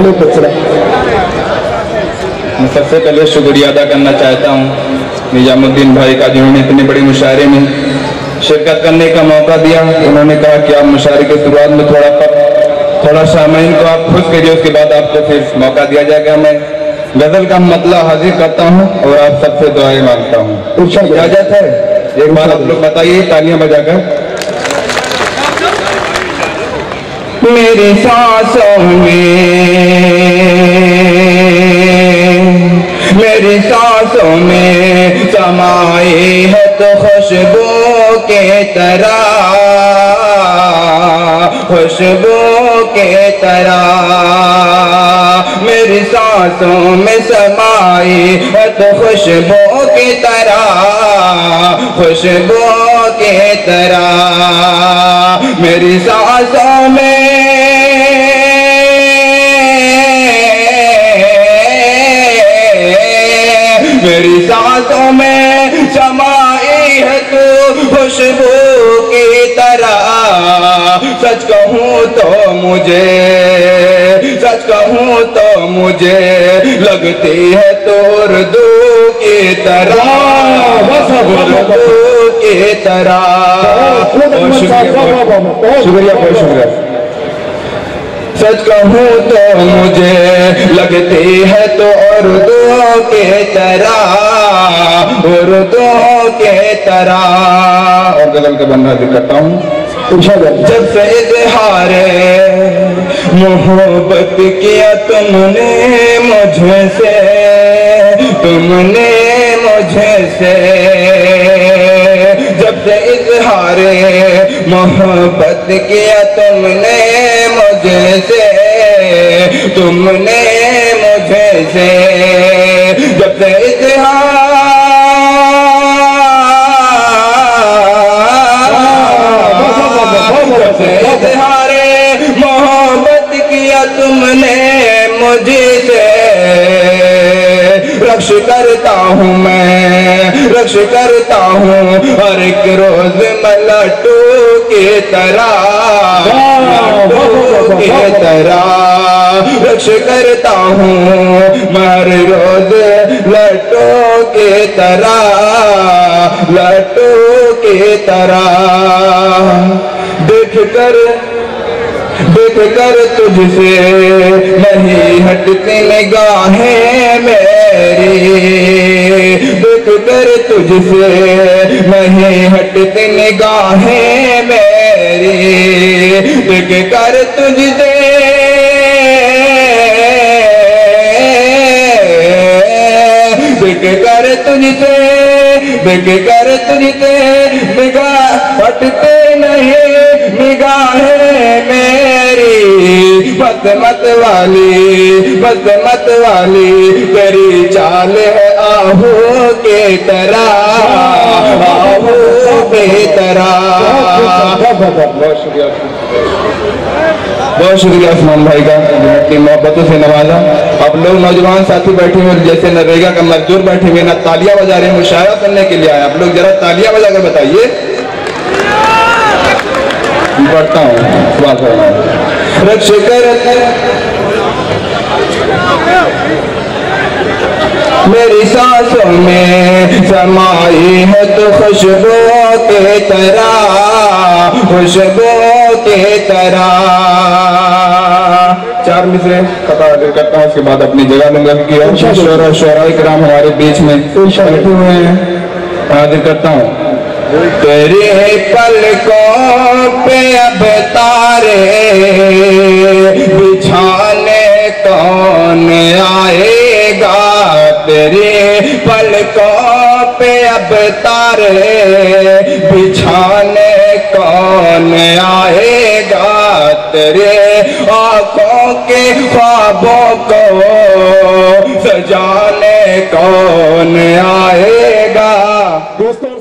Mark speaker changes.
Speaker 1: मैं सबसे पहले शुक्रिया अदा करना चाहता हूँ निजामुद्दीन भाई का, जिन्होंने इतनी बड़ी मुशायरे में शिरकत करने का मौका दिया। उन्होंने कहा कि आप मुशायरे की शुरुआत में थोड़ा सामाइन को आप खुश करिए, उसके बाद आपको फिर मौका दिया जाएगा। मैं गजल का मतलब हाजिर करता हूँ और आप सबसे दुआएं मांगता हूँ। इजाजत है? एक बार आप लोग बताइए तालियां बजाकर। मेरी सांसों में समाई है तो खुशबू के तरह, खुशबू के तरह। मेरी सांसों में समाई है तो खुशबू की तरह, खुशबू के तरह। मेरी सांसों में मेरी सांसों में समाई है तू खुशबू की तरह। सच कहूँ तो मुझे लगती है तो उर्दू की तरह, उर्दू की तरह। शुक्रिया, बहुत शुक्रिया। सच कहूँ तो मुझे लगती है तो उर्दू के तरह, उर्दू के तरह। और गजल के बंदा करता हूँ। जब से इज़हार मोहब्बत किया तुमने मुझसे, जब से इज़हार मोहब्बत किया तुमने मुझसे, जब से इज़हार मोहब्बत किया तुमने मुझसे, रक्ष करता हूँ हर एक रोज मैं लड्डू की तरह, रक्ष करता हूँ मैं हर रोज लड्डू की तरह। देख कर तुझसे नहीं हटती निगाहें मेरी, देख कर तुझसे नहीं हटती निगाहें मेरी, देख कर तुझसे निगाह हटते नहीं निगाहें मेरी। मत वाली तेरी चाल है आहू के तरह, आहू के तरह। बहुत शुक्रिया उस्मान भाई का, अपनी मोहब्बतों से नवाजा। आप लोग नौजवान साथी बैठे हुए जैसे नरेगा का मजदूर बैठे हुए ना तालियां बजा रहे हैं, मुशायरा करने के लिए आए। आप लोग जरा तालियां बजाकर बताइए। पढ़ता हूँ। रक्ष कर मेरी सांसों में समाई है तो खुशबू के तरह, खुशबू के तरह। 4 मिसरे खता करता हूँ, उसके बाद अपनी जगह लूंगा क्योंकि शोरा इकराम हमारे बीच में बैठे हुए हैं। हाजिर करता हूँ। तेरे पलकों पे अब तारे बिछाने कौन आएगा, तेरे पलकों पे अब तारे बिछाने कौन आएगा, तेरे आँखों के ख्वाबों को सजाने कौन आएगा। दोस्तों